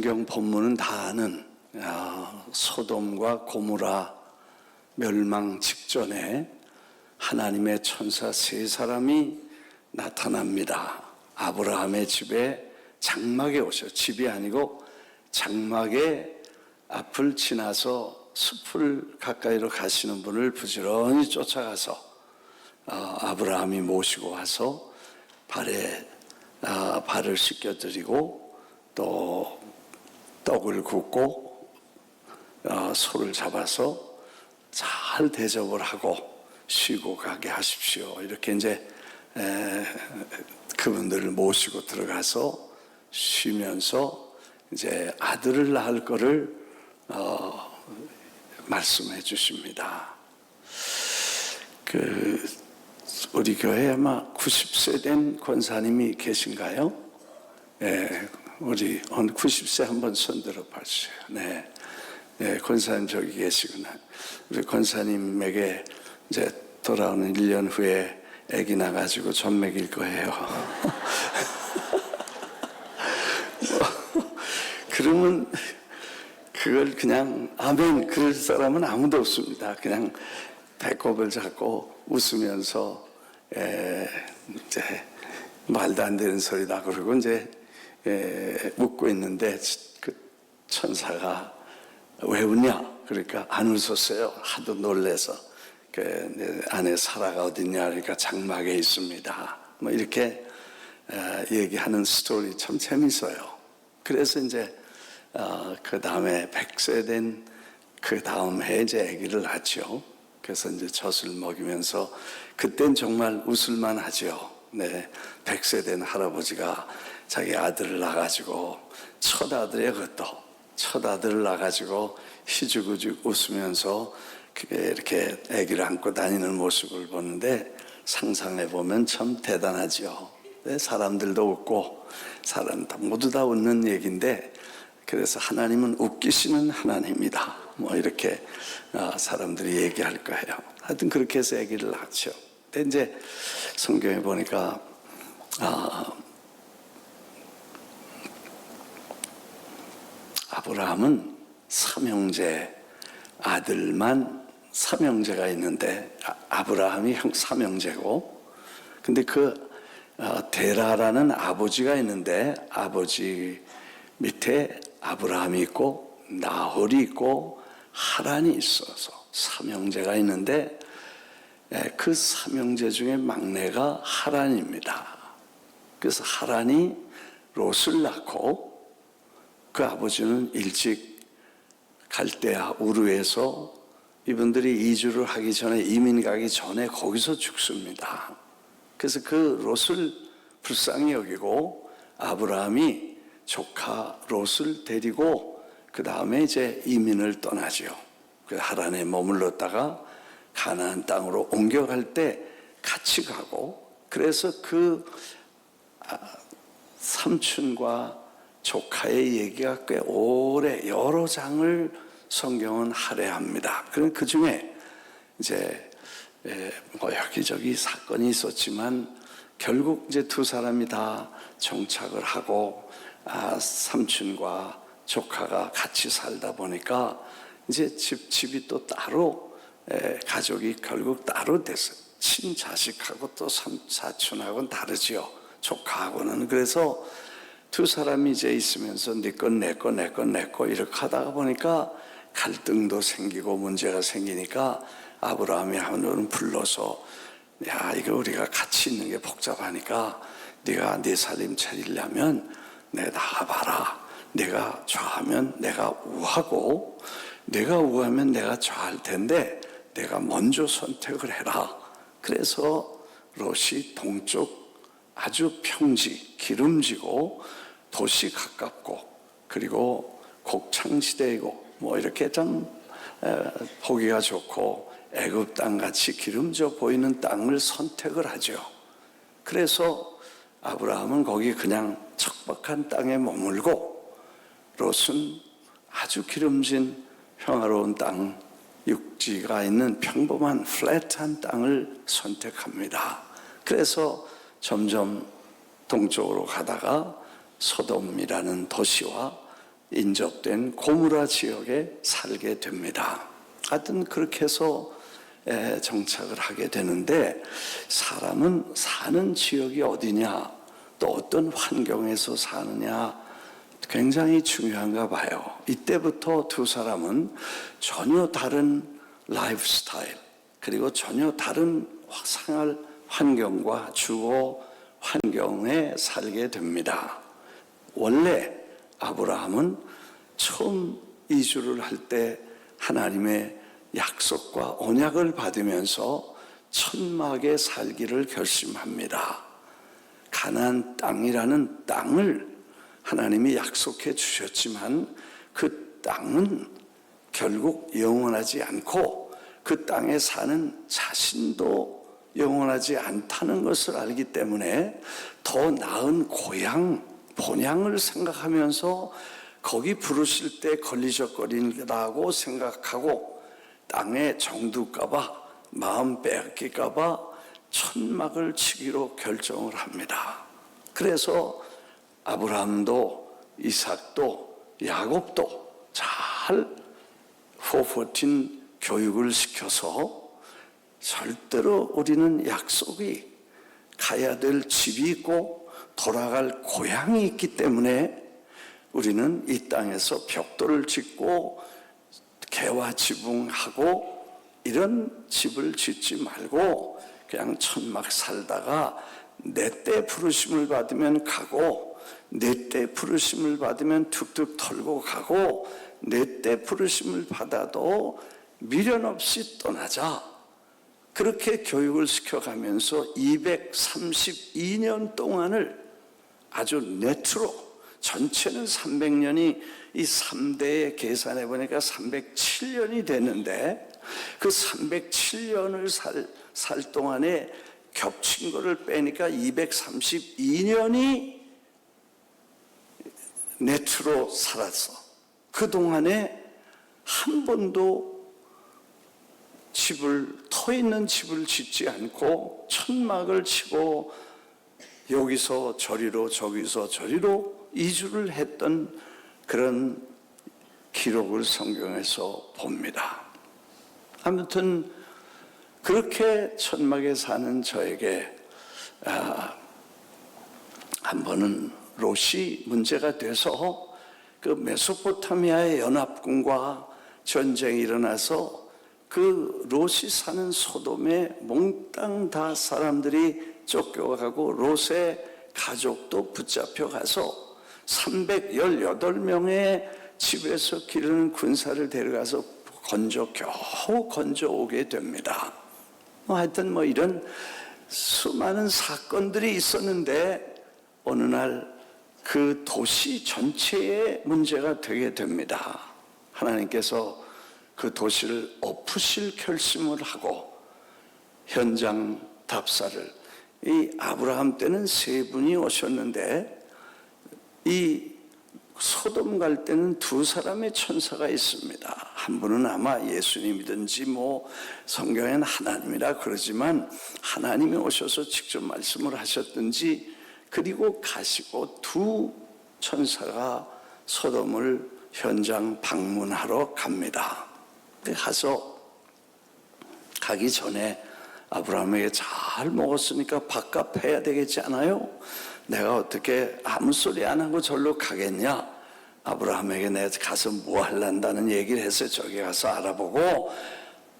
성경 본문은 다 아는 소돔과 고모라 멸망 직전에 하나님의 천사 세 사람이 나타납니다. 아브라함의 집에 장막에 오셔. 집이 아니고 장막의 앞을 지나서 숲을 가까이로 가시는 분을 부지런히 쫓아가서 아브라함이 모시고 와서 발을 씻겨드리고 또 떡을 굽고 소를 잡아서 잘 대접을 하고 쉬고 가게 하십시오. 이렇게 이제 그분들을 모시고 들어가서 쉬면서 이제 아들을 낳을 거를 말씀해 주십니다. 우리 교회에 아마 90세 된 권사님이 계신가요? 네, 우리 90세 한번 손들어 봐주세요. 네, 권사님 저기 계시구나. 우리 권사님에게 이제 돌아오는 1년 후에 아기 나가지고 젖 먹일 거예요. 그러면 그걸 그냥 아멘 그럴 사람은 아무도 없습니다. 그냥 배꼽을 잡고 웃으면서 이제 말도 안 되는 소리다 그러고 이제 웃고 있는데 그 천사가 왜 웃냐? 그러니까 안 웃었어요. 하도 놀래서. 내 아내 사라가 어딨냐? 그러니까 장막에 있습니다. 뭐 이렇게 얘기하는 스토리 참 재밌어요. 그래서 이제 그 다음에 100세 된 그 다음 해에 이제 아기를 낳죠. 그래서 이제 젖을 먹이면서 그땐 정말 웃을만 하죠. 네, 100세 된 할아버지가 자기 아들을 낳아가지고 첫 아들이에요. 그것도 첫 아들을 낳아가지고 희죽희죽 웃으면서 이렇게 아기를 안고 다니는 모습을 보는데 상상해보면 참 대단하죠. 네, 사람들도 웃고 사람 모두 다 웃는 얘기인데 그래서 하나님은 웃기시는 하나님이다. 뭐 이렇게 사람들이 얘기할 거예요. 하여튼 그렇게 해서 아기를 낳죠. 근데 이제 성경에 보니까 아브라함은 삼형제 아들만 삼형제가 있는데 아브라함이 삼형제고 근데 데라라는 아버지가 있는데 아버지 밑에 아브라함이 있고 나홀이 있고 하란이 있어서 삼형제가 있는데 그 삼형제 중에 막내가 하란입니다. 그래서 하란이 롯을 낳고 그 아버지는 일찍 갈대아 우르에서 이분들이 이주를 하기 전에 이민 가기 전에 거기서 죽습니다. 그래서 그 롯을 불쌍히 여기고 아브라함이 조카 롯을 데리고 그 다음에 이제 이민을 떠나죠. 그 하란에 머물렀다가 가나안 땅으로 옮겨갈 때 같이 가고 그래서 그 삼촌과 조카의 얘기가 꽤 오래 여러 장을 성경은 할애합니다. 그 중에 이제 뭐 여기저기 사건이 있었지만 결국 이제 두 사람이 다 정착을 하고 삼촌과 조카가 같이 살다 보니까 이제 집이 또 따로 가족이 결국 따로 됐어요. 친자식하고 또 사촌하고는 다르지요. 조카하고는. 그래서 두 사람이 이제 있으면서 네 건 내 거 내 건 내 거 이렇게 하다가 보니까 갈등도 생기고 문제가 생기니까 아브라함이 한번 불러서 야 이거 우리가 같이 있는 게 복잡하니까 네가 네 살림 차리려면 나가봐라. 내가 좌하면 내가 우하고 내가 우하면 내가 좌할 텐데 내가 먼저 선택을 해라. 그래서 롯이 동쪽 아주 평지 기름지고 도시 가깝고 그리고 곡창지대이고 뭐 이렇게 좀 보기가 좋고 애굽 땅같이 기름져 보이는 땅을 선택을 하죠. 그래서 아브라함은 거기 그냥 척박한 땅에 머물고 롯은 아주 기름진 평화로운 땅 육지가 있는 평범한 플랫한 땅을 선택합니다. 그래서 점점 동쪽으로 가다가 소돔이라는 도시와 인접된 고무라 지역에 살게 됩니다. 하여튼 그렇게 해서 정착을 하게 되는데, 사람은 사는 지역이 어디냐, 또 어떤 환경에서 사느냐 굉장히 중요한가 봐요. 이때부터 두 사람은 전혀 다른 라이프 스타일, 그리고 전혀 다른 생활 환경과 주거 환경에 살게 됩니다. 원래 아브라함은 처음 이주를 할 때 하나님의 약속과 언약을 받으면서 천막에 살기를 결심합니다. 가나안 땅이라는 땅을 하나님이 약속해 주셨지만 그 땅은 결국 영원하지 않고 그 땅에 사는 자신도 영원하지 않다는 것을 알기 때문에 더 나은 고향, 본향을 생각하면서 거기 부르실 때 걸리적거린다고 생각하고 땅에 정둘까봐, 마음 빼앗길까봐 천막을 치기로 결정을 합니다. 그래서 아브라함도 이삭도 야곱도 잘 414 교육을 시켜서 절대로 우리는 약속이 가야 될 집이 있고 돌아갈 고향이 있기 때문에 우리는 이 땅에서 벽돌을 짓고 개와 지붕하고 이런 집을 짓지 말고 그냥 천막 살다가 내 때 부르심을 받으면 가고, 내 때 부르심을 받으면 툭툭 털고 가고, 내 때 부르심을 받아도 미련 없이 떠나자. 그렇게 교육을 시켜가면서 232년 동안을 아주 네트로, 전체는 300년이 이 3대에 계산해 보니까 307년이 됐는데, 그 307년을 살 동안에 겹친 거를 빼니까 232년이 네트로 살았어. 그 동안에 한 번도 터 있는 집을 짓지 않고 천막을 치고 여기서 저리로 저기서 저리로 이주를 했던 그런 기록을 성경에서 봅니다. 아무튼 그렇게 천막에 사는 저에게 한 번은 롯이 문제가 돼서 그 메소포타미아의 연합군과 전쟁이 일어나서 그 롯이 사는 소돔에 몽땅 다 사람들이 쫓겨가고 롯의 가족도 붙잡혀 가서 318명의 집에서 기르는 군사를 데려가서 겨우 건져 오게 됩니다. 하여튼 이런 수많은 사건들이 있었는데 어느 날 그 도시 전체에 문제가 되게 됩니다. 하나님께서 그 도시를 엎으실 결심을 하고 현장 답사를, 이 아브라함 때는 세 분이 오셨는데 이 소돔 갈 때는 두 사람의 천사가 있습니다. 한 분은 아마 예수님이든지 성경에는 하나님이라 그러지만 하나님이 오셔서 직접 말씀을 하셨든지, 그리고 가시고 두 천사가 소돔을 현장 방문하러 갑니다. 가서 가기 전에 아브라함에게 잘 먹었으니까 밥값 해야 되겠지 않아요? 내가 어떻게 아무 소리 안 하고 절로 가겠냐? 아브라함에게 내가 가서 뭐 할란다는 얘기를 해서 저기 가서 알아보고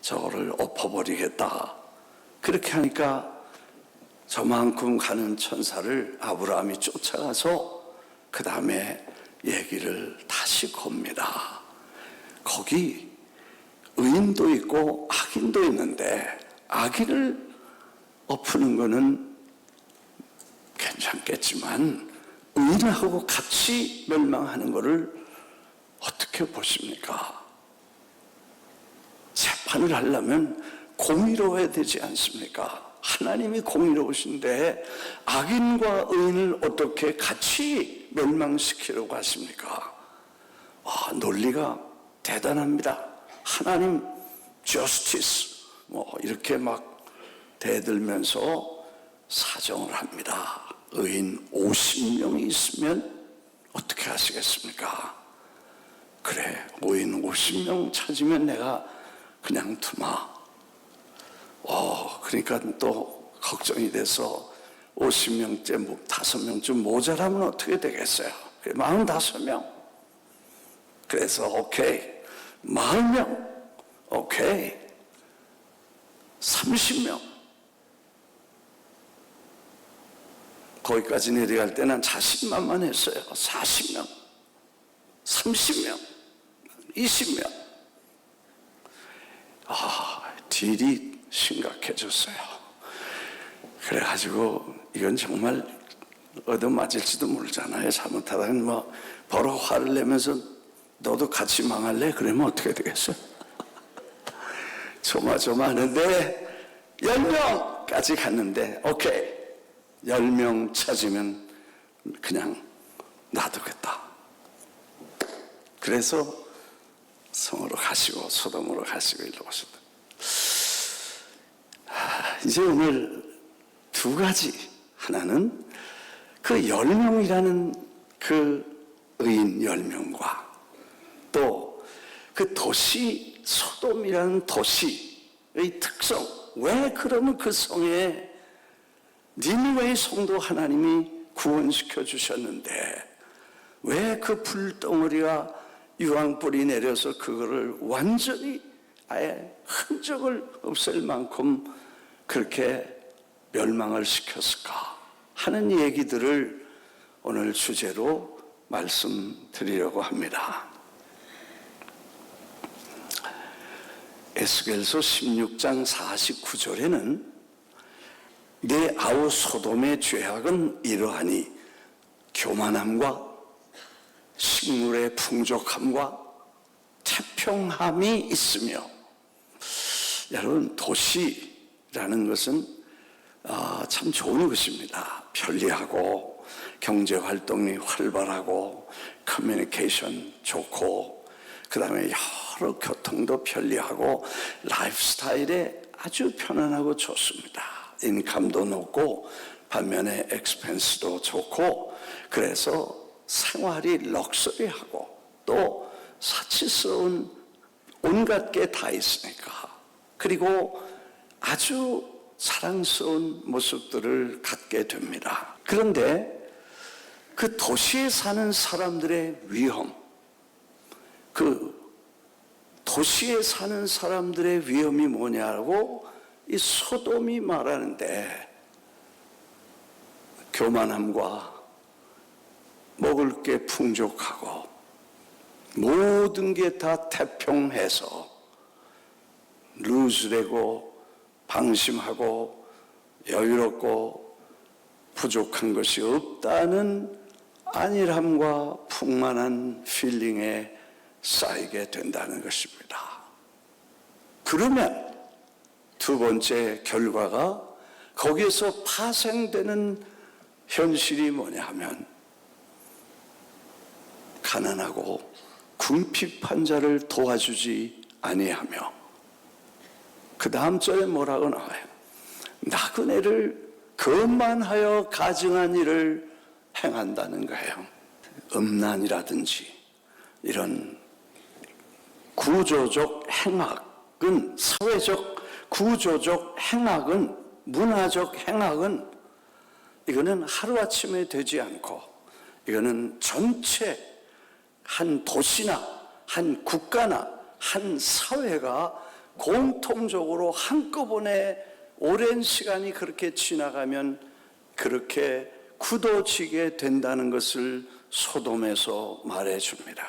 저거를 엎어버리겠다. 그렇게 하니까 저만큼 가는 천사를 아브라함이 쫓아가서 그 다음에 얘기를 다시 겁니다. 거기 의인도 있고 악인도 있는데 악인을 엎는 거는 괜찮겠지만 의인하고 같이 멸망하는 것을 어떻게 보십니까? 재판을 하려면 공의로워야 되지 않습니까? 하나님이 공의로우신데 악인과 의인을 어떻게 같이 멸망시키려고 하십니까? 논리가 대단합니다. 하나님 justice 이렇게 막 대들면서 사정을 합니다. 의인 50명이 있으면 어떻게 하시겠습니까? 그래, 5인 50명 찾으면 내가 그냥 두마. 그러니까 또 걱정이 돼서 50명째 5명쯤 모자라면 어떻게 되겠어요? 45명. 그래서 오케이, 40명. 오케이, 30명. 거기까지 내려갈 때는 자신만만했어요. 40명, 30명, 20명. 딜이 심각해졌어요. 그래가지고 이건 정말 얻어맞을지도 모르잖아요. 잘못하다가 바로 화를 내면서 너도 같이 망할래? 그러면 어떻게 되겠어요? 조마조마하는데 10명까지 갔는데 오케이, 10명 찾으면 그냥 놔두겠다. 그래서 성으로 가시고 소돔으로 가시고 일로 오셨다. 이제 오늘 두 가지. 하나는 그 10명이라는 그 의인 10명과 또 그 도시 소돔이라는 도시의 특성. 왜 그러면 그 성에 니느웨의 성도 하나님이 구원시켜 주셨는데 왜 그 불덩어리가 유황불이 내려서 그거를 완전히 아예 흔적을 없앨 만큼 그렇게 멸망을 시켰을까 하는 얘기들을 오늘 주제로 말씀드리려고 합니다. 에스겔서 16장 49절에는 내 아우 소돔의 죄악은 이러하니 교만함과 식물의 풍족함과 태평함이 있으며, 여러분 도시라는 것은 참 좋은 것입니다. 편리하고 경제활동이 활발하고 커뮤니케이션 좋고 그 다음에 여러 교통도 편리하고 라이프스타일에 아주 편안하고 좋습니다. 인감도 높고 반면에 엑스펜스도 좋고 그래서 생활이 럭셔리하고 또 사치스러운 온갖 게 다 있으니까, 그리고 아주 사랑스러운 모습들을 갖게 됩니다. 그런데 그 도시에 사는 사람들의 위험, 그 도시에 사는 사람들의 위험이 뭐냐고 이 소돔이 말하는데, 교만함과 먹을 게 풍족하고 모든 게 다 태평해서 루즈되고 방심하고 여유롭고 부족한 것이 없다는 안일함과 풍만한 필링에 쌓이게 된다는 것입니다. 그러면 두 번째 결과가 거기에서 파생되는 현실이 뭐냐 하면 가난하고 궁핍한 자를 도와주지 아니하며, 그 다음 절에 뭐라고 나와요? 나그네를 거만하여 가증한 일을 행한다는 거예요. 음란이라든지 이런 구조적 행악은, 사회적 구조적 행악은, 문화적 행악은 이거는 하루아침에 되지 않고 이거는 전체 한 도시나 한 국가나 한 사회가 공통적으로 한꺼번에 오랜 시간이 그렇게 지나가면 그렇게 굳어지게 된다는 것을 소돔에서 말해줍니다.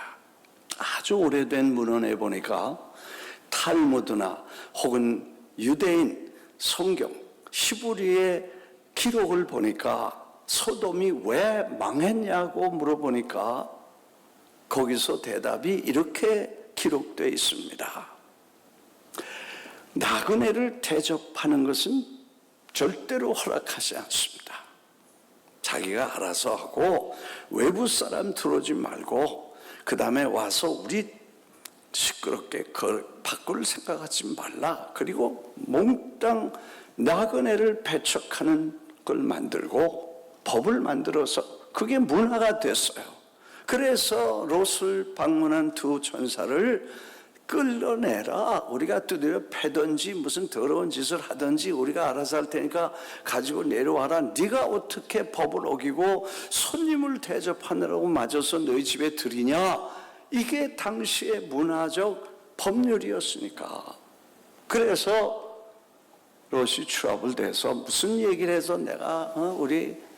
아주 오래된 문헌에 보니까 탈무드나 혹은 유대인 성경 히브리의 기록을 보니까 소돔이 왜 망했냐고 물어보니까 거기서 대답이 이렇게 기록되어 있습니다. 나그네를 대접하는 것은 절대로 허락하지 않습니다. 자기가 알아서 하고 외부 사람 들어오지 말고 그 다음에 와서 우리 시끄럽게 바꿀 생각하지 말라. 그리고 몽땅 나그네를 배척하는 걸 만들고 법을 만들어서 그게 문화가 됐어요. 그래서 롯을 방문한 두 천사를 끌어내라. 우리가 두드려 패든지 무슨 더러운 짓을 하든지 우리가 알아서 할 테니까 가지고 내려와라. 네가 어떻게 법을 어기고 손님을 대접하느라고 맞아서 너희 집에 들이냐. 이게 당시의 문화적 법률이었으니까. 그래서 롯이 추합을 대서 무슨 얘기를 해서 내가 우리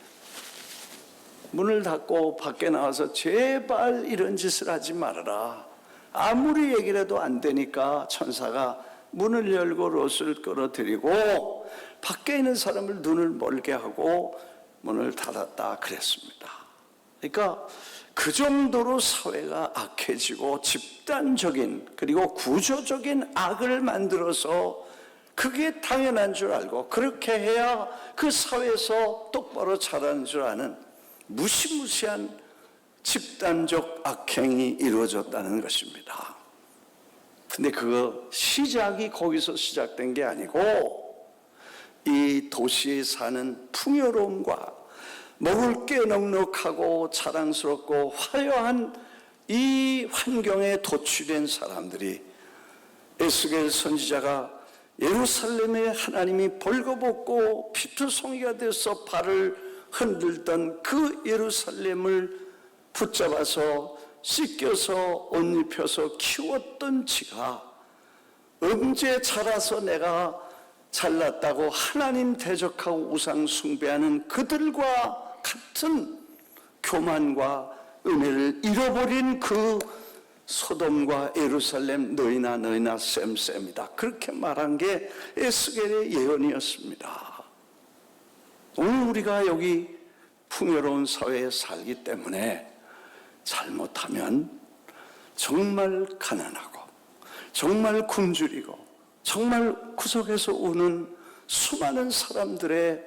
문을 닫고 밖에 나와서 제발 이런 짓을 하지 말아라. 아무리 얘기를 해도 안 되니까 천사가 문을 열고 롯을 끌어들이고 밖에 있는 사람을 눈을 멀게 하고 문을 닫았다 그랬습니다. 그러니까 그 정도로 사회가 악해지고 집단적인 그리고 구조적인 악을 만들어서 그게 당연한 줄 알고 그렇게 해야 그 사회에서 똑바로 자라는 줄 아는 무시무시한 집단적 악행이 이루어졌다는 것입니다. 근데 그 시작이 거기서 시작된 게 아니고 이 도시에 사는 풍요로움과 먹을 게 넉넉하고 자랑스럽고 화려한 이 환경에 도취된 사람들이 에스겔 선지자가 예루살렘에 하나님이 벌거벗고 피투성이가 돼서 발을 흔들던 그 예루살렘을 붙잡아서 씻겨서 옷 입혀서 키웠던 지가 언제 자라서 내가 잘났다고 하나님 대적하고 우상 숭배하는 그들과 같은 교만과 은혜를 잃어버린 그 소돔과 예루살렘 너희나 쌤쌤이다. 그렇게 말한 게 에스겔의 예언이었습니다. 오늘 우리가 여기 풍요로운 사회에 살기 때문에 잘못하면 정말 가난하고 정말 굶주리고 정말 구석에서 우는 수많은 사람들의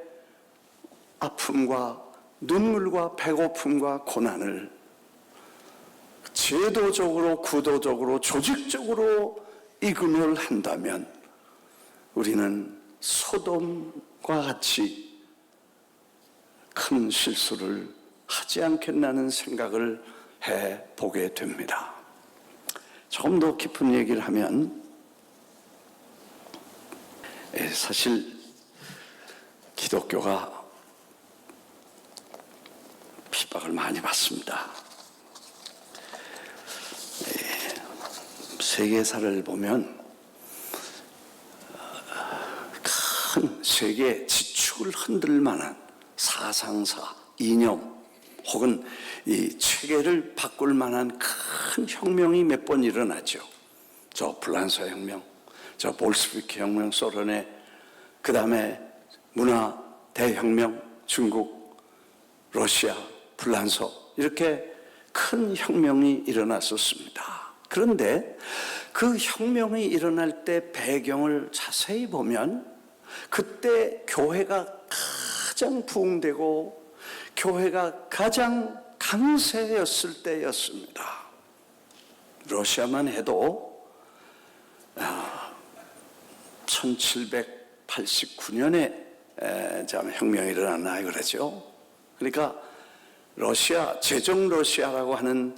아픔과 눈물과 배고픔과 고난을 제도적으로 구도적으로 조직적으로 이그노를 우리는 소돔과 같이 큰 실수를 하지 않겠나는 생각을 해보게 됩니다. 조금 더 깊은 얘기를 하면 사실 기독교가 핍박을 많이 받습니다. 세계사를 보면 큰 세계 지축을 흔들 만한 사상사, 이념 혹은 이 체계를 바꿀 만한 큰 혁명이 몇 번 일어나죠. 저 프랑스 혁명, 저 볼스비키 혁명, 소련의 그 다음에 문화 대혁명, 중국, 러시아, 프랑스 이렇게 큰 혁명이 일어났었습니다. 그런데 그 혁명이 일어날 때 배경을 자세히 보면 그때 교회가 가장 부흥되고 교회가 가장 강세였을 때였습니다. 러시아만 해도 1789년에 혁명이 일어났나 그러죠. 그러니까 러시아, 제정 러시아라고 하는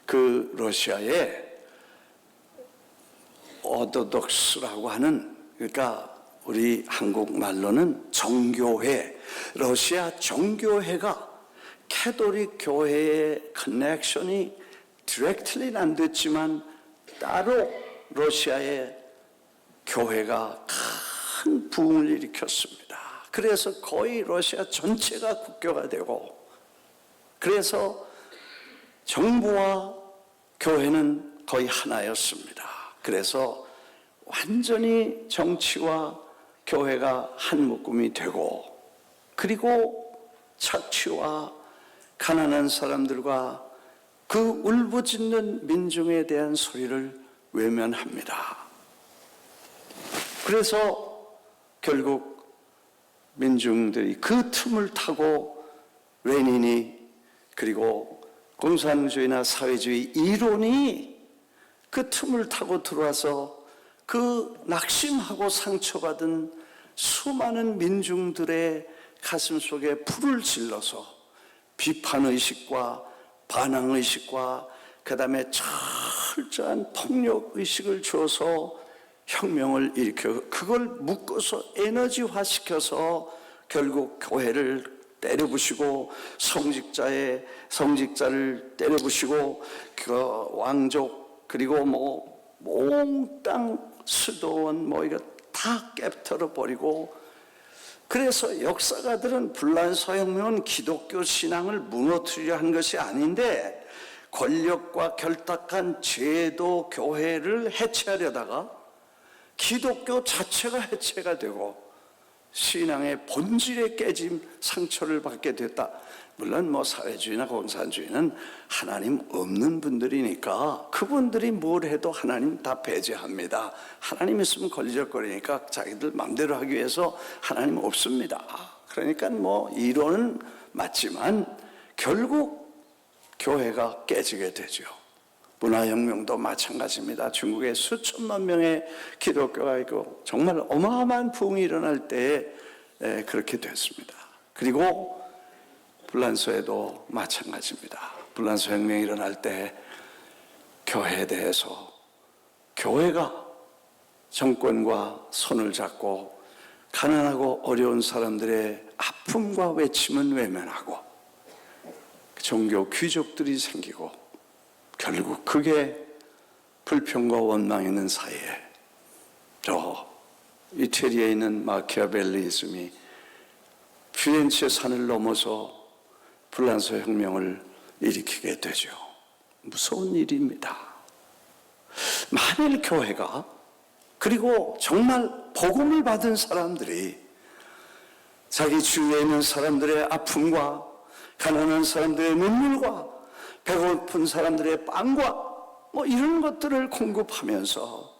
그 러시아에 오토독스라고 하는, 그러니까 우리 한국말로는 정교회, 러시아 정교회가 캐톨릭 교회의 커넥션이 디렉트리는 안 됐지만 따로 러시아의 교회가 큰 부흥을 일으켰습니다. 그래서 거의 러시아 전체가 국교가 되고, 그래서 정부와 교회는 거의 하나였습니다. 그래서 완전히 정치와 교회가 한 묶음이 되고, 그리고 착취와 가난한 사람들과 그 울부짖는 민중에 대한 소리를 외면합니다. 그래서 결국 민중들이 그 틈을 타고 레닌이, 그리고 공산주의나 사회주의 이론이 그 틈을 타고 들어와서 그 낙심하고 상처받은 수많은 민중들의 가슴 속에 불을 질러서 비판의식과 반항의식과 그 다음에 철저한 폭력의식을 줘서 혁명을 일으켜 그걸 묶어서 에너지화시켜서 결국 교회를 때려부시고 성직자를 때려부시고 그 왕족 그리고 몽땅 수도원 이거 다 깨트려 버리고 그래서 역사가들은 불란서 혁명은 기독교 신앙을 무너뜨리려 한 것이 아닌데 권력과 결탁한 제도 교회를 해체하려다가 기독교 자체가 해체가 되고 신앙의 본질에 깨짐 상처를 받게 됐다. 물론 사회주의나 공산주의는 하나님 없는 분들이니까 그분들이 뭘 해도 하나님 다 배제합니다. 하나님 있으면 걸리적거리니까 자기들 마음대로 하기 위해서 하나님 없습니다. 그러니까 이론은 맞지만 결국 교회가 깨지게 되죠. 문화혁명도 마찬가지입니다. 중국에 수천만 명의 기독교가 있고 정말 어마어마한 부흥이 일어날 때에 그렇게 됐습니다. 그리고 불란서에도 마찬가지입니다. 불란서 혁명이 일어날 때 교회에 대해서 교회가 정권과 손을 잡고 가난하고 어려운 사람들의 아픔과 외침은 외면하고 종교 귀족들이 생기고 결국 그게 불평과 원망이 있는 사이에 저 이태리에 있는 마키아벨리즘이 피렌체 산을 넘어서 불란서 혁명을 일으키게 되죠. 무서운 일입니다. 만일 교회가 그리고 정말 복음을 받은 사람들이 자기 주위에 있는 사람들의 아픔과 가난한 사람들의 눈물과 배고픈 사람들의 빵과 이런 것들을 공급하면서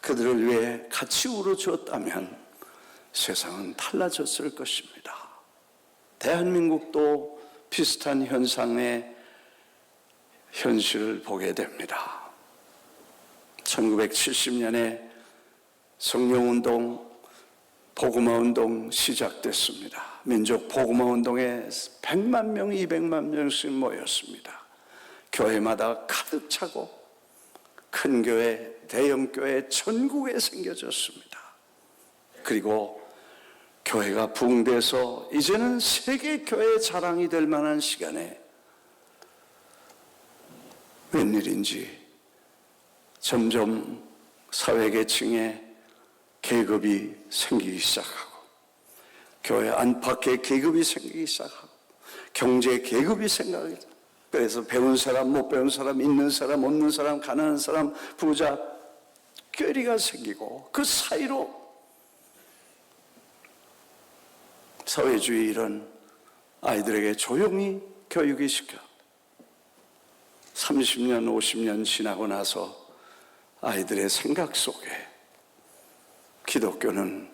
그들을 위해 같이 울어주었다면 세상은 달라졌을 것입니다. 대한민국도 비슷한 현상의 현실을 보게 됩니다. 1970년에 성령운동, 복음화운동 시작됐습니다. 민족 복음화운동에 100만 명, 200만 명씩 모였습니다. 교회마다 가득 차고 큰 교회, 대형 교회 전국에 생겨졌습니다. 그리고 교회가 부흥돼서 이제는 세계 교회의 자랑이 될 만한 시간에 웬일인지 점점 사회계층에 계급이 생기기 시작하고 교회 안팎에 계급이 생기기 시작하고 경제 계급이 생기기 시작하고 그래서 배운 사람, 못 배운 사람, 있는 사람, 없는 사람, 가난한 사람, 부자 꾀리가 생기고 그 사이로 사회주의 이런 아이들에게 조용히 교육이 시켜 30년, 50년 지나고 나서 아이들의 생각 속에 기독교는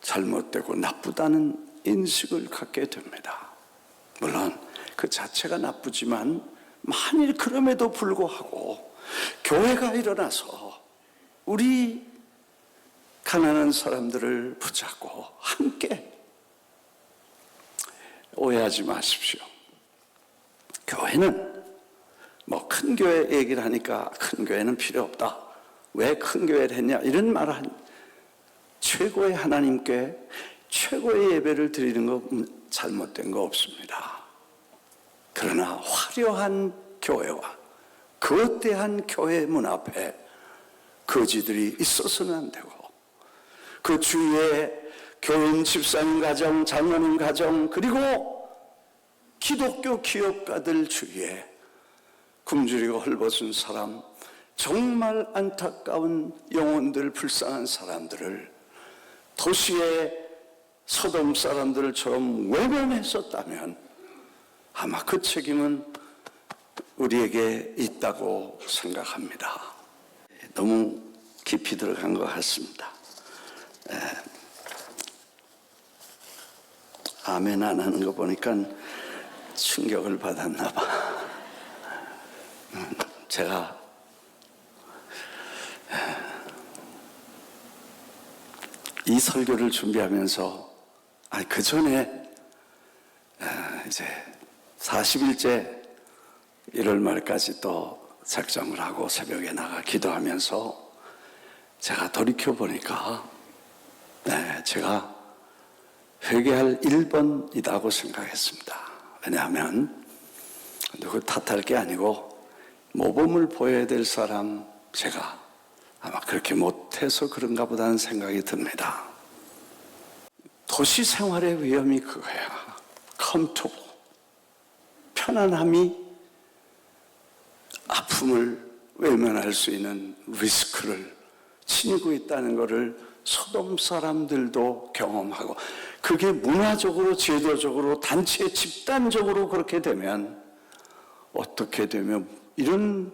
잘못되고 나쁘다는 인식을 갖게 됩니다. 물론 그 자체가 나쁘지만 만일 그럼에도 불구하고 교회가 일어나서 우리 가난한 사람들을 붙잡고 함께 오해하지 마십시오. 교회는 큰 교회 얘기를 하니까 큰 교회는 필요 없다. 왜 큰 교회를 했냐? 이런 말을 한 최고의 하나님께 최고의 예배를 드리는 거 잘못된 거 없습니다. 그러나 화려한 교회와 거대한 교회 문 앞에 거지들이 있어서는 안 되고 그 주위에 교인, 집사님 가정, 장로님 가정 그리고 기독교 기업가들 주위에 굶주리고 헐벗은 사람 정말 안타까운 영혼들 불쌍한 사람들을 도시의 소돔 사람들처럼 외면했었다면 아마 그 책임은 우리에게 있다고 생각합니다. 너무 깊이 들어간 것 같습니다. 아멘 안 하는 거 보니까 충격을 받았나 봐. 제가 이 설교를 준비하면서 그 전에 이제 40일째 1월 말까지 또 작정을 하고 새벽에 나가 기도하면서 제가 돌이켜보니까 제가 회개할 1번이라고 생각했습니다. 왜냐하면 누구 탓할 게 아니고 모범을 보여야 될 사람 제가 아마 그렇게 못해서 그런가 보다는 생각이 듭니다. 도시 생활의 위험이 그거야. 컴투 편안함이 아픔을 외면할 수 있는 리스크를 지니고 있다는 것을 소돔 사람들도 경험하고, 그게 문화적으로 제도적으로 단체 집단적으로 그렇게 되면 어떻게 되면 이런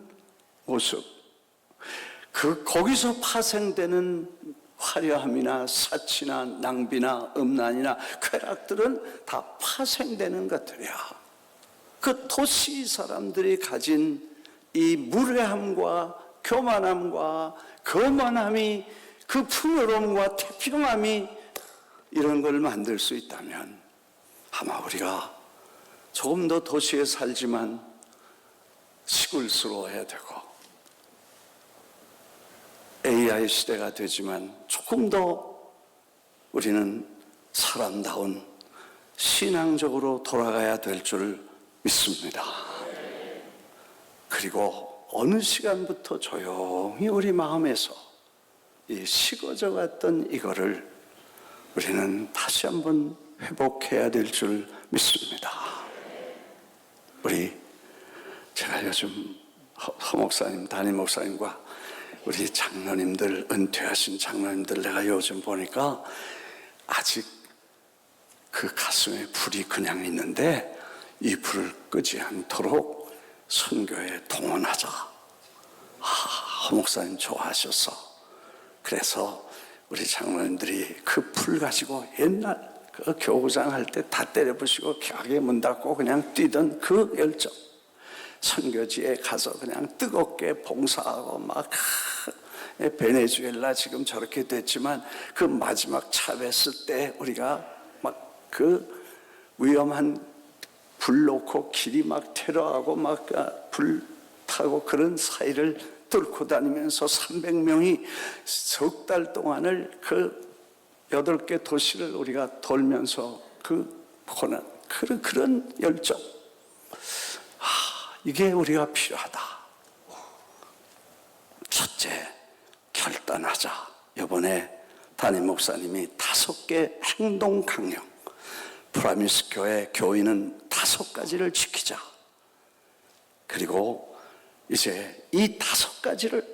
모습, 거기서 파생되는 화려함이나 사치나 낭비나 음란이나 쾌락들은 다 파생되는 것들이야. 그 도시 사람들이 가진 이 무례함과 교만함과 거만함이, 그 풍요로움과 태평함이 이런 걸 만들 수 있다면 아마 우리가 조금 더 도시에 살지만 시골스러워야 되고, AI 시대가 되지만 조금 더 우리는 사람다운 신앙적으로 돌아가야 될 줄 믿습니다. 그리고 어느 시간부터 조용히 우리 마음에서 이 식어져 갔던 이거를 우리는 다시 한번 회복해야 될 줄 믿습니다. 제가 요즘 허 목사님, 담임 목사님과 우리 장로님들, 은퇴하신 장로님들 내가 요즘 보니까 아직 그 가슴에 불이 그냥 있는데 이 불을 끄지 않도록 선교에 동원하자. 허 목사님 좋아하셨어. 그래서 우리 장로님들이 그 불 가지고 옛날 그 교구장 할 때 다 때려부시고 벽에 문 닫고 그냥 뛰던 그 열정, 선교지에 가서 그냥 뜨겁게 봉사하고 막, 베네수엘라 지금 저렇게 됐지만 그 마지막 차베스 때 우리가 막 그 위험한 불 놓고 길이 막 테러하고 막 불 타고 그런 사이를 뚫고 다니면서 300명이 석 달 동안을 그 8개 도시를 우리가 돌면서 그 고난, 그런 열정, 이게 우리가 필요하다. 첫째, 결단하자. 이번에 담임 목사님이 5개 행동 강령, 프라미스 교회 교인은 5가지를 지키자. 그리고 이제 이 5가지를,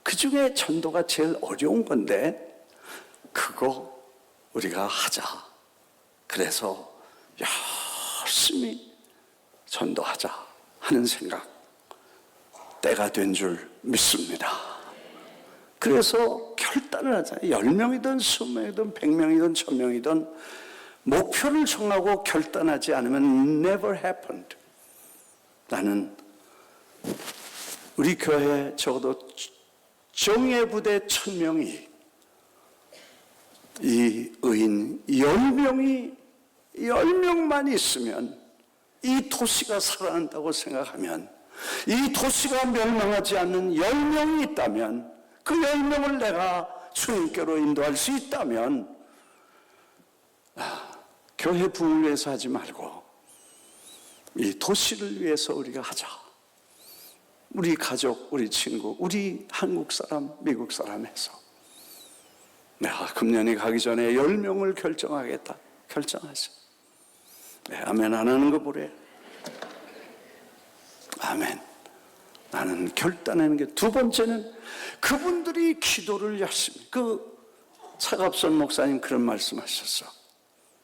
그 중에 전도가 제일 어려운 건데 그거 우리가 하자. 그래서 열심히 전도하자 하는 생각, 때가 된 줄 믿습니다. 그래서 결단을 하자. 10명이든 20명이든 100명이든 1000명이든 목표를 정하고 결단하지 않으면 never happened. 나는 우리 교회에 적어도 정예부대 1000명이, 이 의인 10명만 있으면, 이 도시가 살아난다고 생각하면, 이 도시가 멸망하지 않는 10명이 있다면, 그 10명을 내가 주님께로 인도할 수 있다면, 교회 부흥을 위해서 하지 말고 이 도시를 위해서 우리가 하자. 우리 가족, 우리 친구, 우리 한국 사람, 미국 사람 해서 내가 금년이 가기 전에 10명을 결정하겠다. 결정하세요. 아멘 안 하는 거 보래. 아멘. 나는 결단하는 게. 두 번째는 그분들이 기도를 열심히, 차갑선 목사님 그런 말씀하셨어.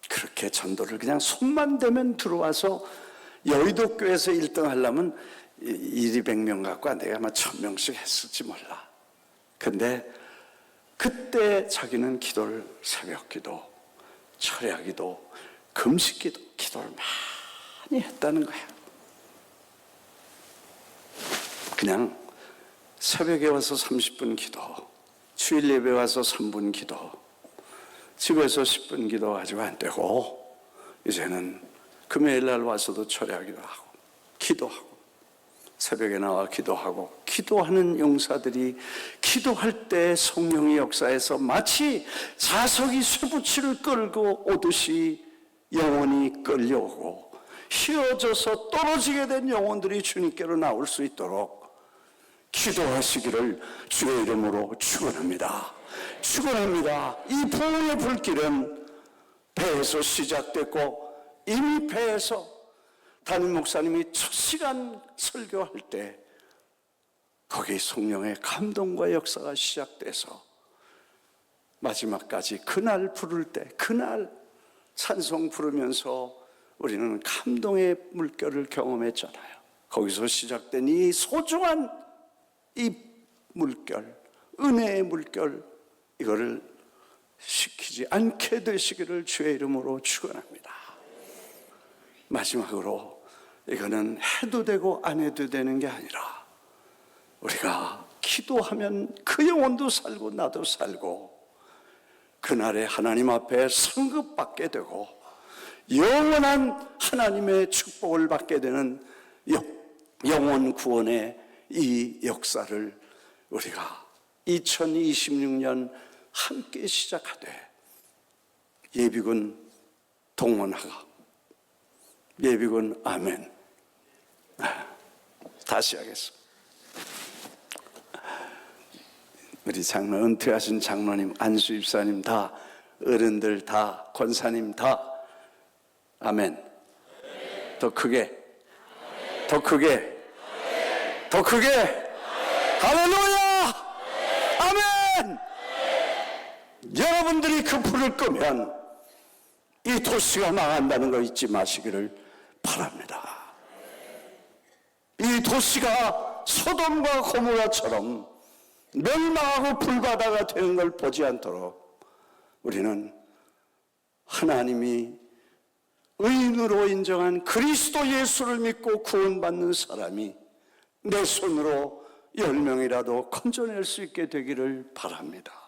그렇게 전도를 그냥 손만 대면 들어와서 여의도 교회에서 1등 하려면 200명 갖고 내가 아마 1000명씩 했을지 몰라. 근데 그때 자기는 기도를, 새벽 기도, 철야 기도, 금식 기도, 기도를 많이 했다는 거야. 그냥 새벽에 와서 30분 기도, 주일 예배 와서 3분 기도, 집에서 10분 기도 가지고 안 되고, 이제는 금요일 날 와서도 철회하기도 하고 기도하고 새벽에 나와 기도하고 기도하는 용사들이 기도할 때 성령의 역사에서 마치 자석이 쇠붙이를 끌고 오듯이 영혼이 끌려오고 휘어져서 떨어지게 된 영혼들이 주님께로 나올 수 있도록 기도하시기를 주의 이름으로 축원합니다. 축원합니다. 이 부흥의 불길은 배에서 시작됐고 이미 배에서 담임 목사님이 첫 시간 설교할 때 거기 성령의 감동과 역사가 시작돼서 마지막까지 그날 부를 때 그날 찬송 부르면서 우리는 감동의 물결을 경험했잖아요. 거기서 시작된 이 소중한 이 물결, 은혜의 물결, 이거를 식히지 않게 되시기를 주의 이름으로 축원합니다. 마지막으로 이거는 해도 되고 안 해도 되는 게 아니라 우리가 기도하면 그 영혼도 살고 나도 살고 그날에 하나님 앞에 상급받게 되고 영원한 하나님의 축복을 받게 되는 영혼 구원의 이 역사를 우리가 2026년 함께 시작하되 예비군 동원하가 예비군 아멘. 다시 하겠습니다. 우리 장로 은퇴하신 장로님, 안수 입사님 다 어른들 다 권사님 다 아멘. 더 크게 더 크게 더 크게 할렐루야 아멘. 여러분들이 그 불을 끄면 이 도시가 망한다는 거 잊지 마시기를 바랍니다. 이 도시가 소돔과 고모라처럼 멸망하고 불바다가 되는 걸 보지 않도록 우리는 하나님이 의인으로 인정한 그리스도 예수를 믿고 구원받는 사람이 내 손으로 10명이라도 건져낼 수 있게 되기를 바랍니다.